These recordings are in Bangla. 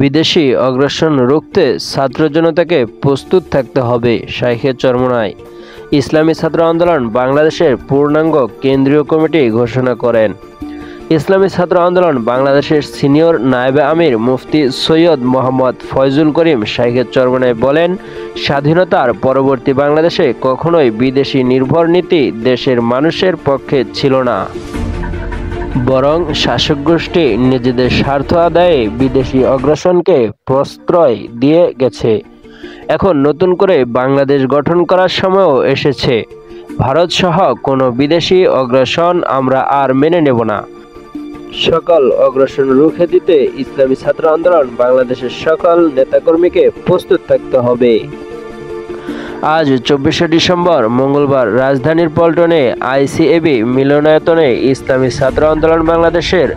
বিদেশি অগ্রাসন রুখতে ছাত্র জনতাকে প্রস্তুত থাকতে হবে। শাইখে চরমোনাই ইসলামী ছাত্র আন্দোলন বাংলাদেশের পূর্ণাঙ্গ কেন্দ্রীয় কমিটি ঘোষণা করেন। ইসলামী ছাত্র আন্দোলন বাংলাদেশের সিনিয়র নায়েবে আমির মুফতি সৈয়দ মোহাম্মদ ফয়জুল করিম শাইখে চরমোনাই বলেন, স্বাধীনতার পরবর্তী বাংলাদেশে কখনোই বিদেশি নির্ভর নীতি দেশের মানুষের পক্ষে ছিল না, বরং শাসক গোষ্ঠী নিজেদের স্বার্থ আদায়ে বিদেশি অগ্রাসনকে প্রশ্রয় দিয়ে গেছে। এখন নতুন করে বাংলাদেশ গঠন করার সময়ও এসেছে। ভারত সহ কোনো বিদেশি অগ্রাসন আমরা আর মেনে নেব না। সকল অগ্রাসন রুখে দিতে ইসলামী ছাত্র আন্দোলন বাংলাদেশের সকল নেতাকর্মীকে প্রস্তুত থাকতে হবে। আজ 24শে ডিসেম্বর মঙ্গলবার রাজধানীর পল্টনে আইসিএবি মিলনায়তনে ইসলামী ছাত্র আন্দোলন বাংলাদেশের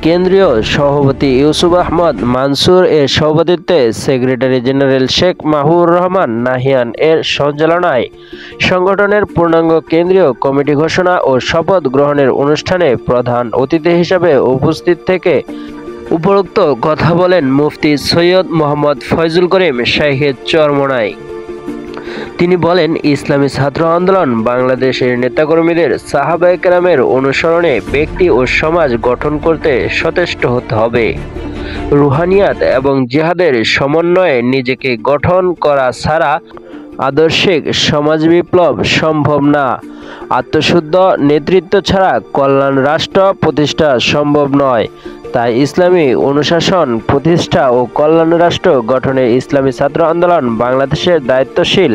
কেন্দ্রীয় সভাপতি ইউসুফ আহমদ মানসুর এর সভাপতিত্বে সেক্রেটারি জেনারেল শেখ মাহবুবুর রহমান নাহিয়ান এর সঞ্চালনায় সংগঠনের পূর্ণাঙ্গ কেন্দ্রীয় কমিটি ঘোষণা ও শপথ গ্রহণের অনুষ্ঠানে প্রধান অতিথি হিসেবে উপস্থিত থেকে উপরোক্ত কথা বলেন মুফতি সৈয়দ মোহাম্মদ ফয়জুল করিম শাইখে চরমোনাই। তিনি বলেন, ইসলামী ছাত্র আন্দোলন বাংলাদেশের নেতাকর্মীদের সাহাবায়ে কেরামের অনুসরণে ব্যক্তি ও সমাজ গঠন করতে সচেষ্ট হতে হবে। রুহানিয়াত এবং জিহাদের সমন্বয়ে নিজেকে গঠন করা ছাড়া আদর্শিক সমাজ বিপ্লব সম্ভব না। আত্মশুদ্ধ নেতৃত্ব ছাড়া কল্যাণ রাষ্ট্র প্রতিষ্ঠা সম্ভব নয়। তাই ইসলামী অনুশাসন প্রতিষ্ঠা ও কল্যাণ রাষ্ট্র গঠনে ইসলামী ছাত্র আন্দোলন বাংলাদেশের দায়িত্বশীল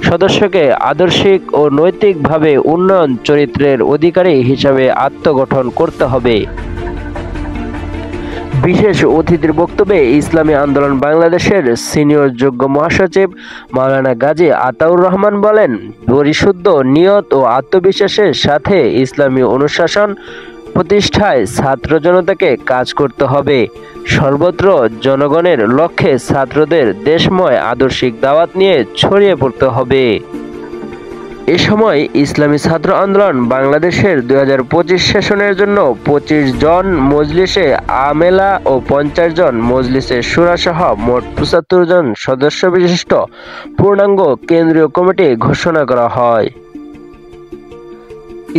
সদস্যকে আদর্শিক ও নৈতিকভাবে উন্নয়ন চরিত্রের অধিকারী হিসাবে আত্মগঠন করতে হবে। বিশেষ অতিথির বক্তব্যে ইসলামী আন্দোলন বাংলাদেশের সিনিয়র যুগ্ম মহাসচিব মাওলানা গাজী আতাউর রহমান বলেন, পরিশুদ্ধ নিয়ত ও আত্মবিশ্বাসের সাথে ইসলামী অনুশাসন প্রতিষ্ঠায় ছাত্র জনতাকে কাজ করতে হবে। সর্বত্র জনগণের লক্ষ্যে ছাত্রদের দেশময় আদর্শিক দাওয়াত নিয়ে ছড়িয়ে পড়তে হবে। এ সময় ইসলামী ছাত্র আন্দোলন বাংলাদেশের 2025 সেশনের জন্য 25 জন মজলিসে আমেলা ও 50 জন মজলিসে শুরা সহ মোট 75 জন সদস্য বিশিষ্ট পূর্ণাঙ্গ কেন্দ্রীয় কমিটি ঘোষণা করা হয়।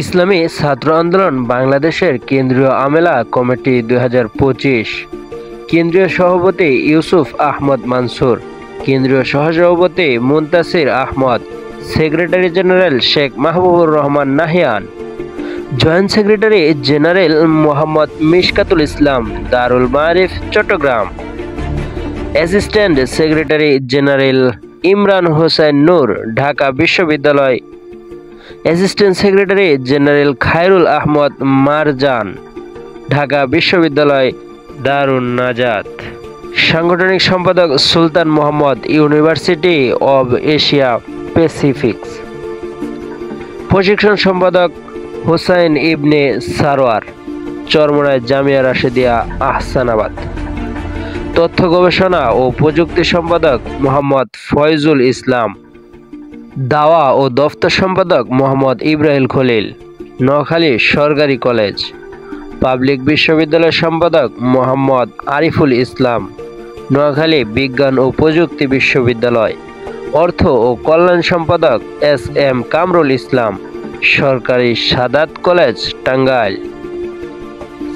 ইসলামী ছাত্র আন্দোলন বাংলাদেশের কেন্দ্রীয় আমেলা কমিটি 2025, কেন্দ্রীয় সভাপতি ইউসুফ আহমদ মানসুর, কেন্দ্রীয় সহসভাপতি Muntasir Ahmad, secretary general Sheikh Mahbubur Rahman Nahiyan, joint secretary general Mohammad Mishkatul Islam, Darul Marif, Chattogram, assistant secretary general Imran Hossain Noor, Dhaka বিশ্ববিদ্যালয়, assistant secretary general Khairul Ahmad Marjan, Dhaka বিশ্ববিদ্যালয়, দারুন নাজাত, সাংগঠনিক সম্পাদক Sultan Mohammad, University of Asia Pacific, প্রশিক্ষণ সম্পাদক হুসাইন ইবনে সারোয়ার, চরমোনাই জামিয়া রাশেদিয়া, আহসানাবাদ, তথ্য গবেষণা ও প্রযুক্তি সম্পাদক মোহাম্মদ ফয়জুল ইসলাম, দাওয়া ও দফতর সম্পাদক মোহাম্মদ ইব্রাহিম খলিল, নোয়াখালী সরকারি কলেজ, পাবলিক বিশ্ববিদ্যালয় সম্পাদক মোহাম্মদ আরিফুল ইসলাম, নোয়াখালী বিজ্ঞান ও প্রযুক্তি বিশ্ববিদ্যালয়, অর্থ ও কল্যাণ সম্পাদক SM কামরুল ইসলাম, সরকারি সাদাত কলেজ, টাঙ্গাইল।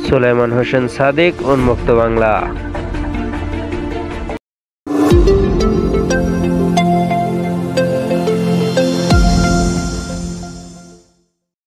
সুলাইমান হোসেন সাদিক, উন্মুক্ত বাংলা।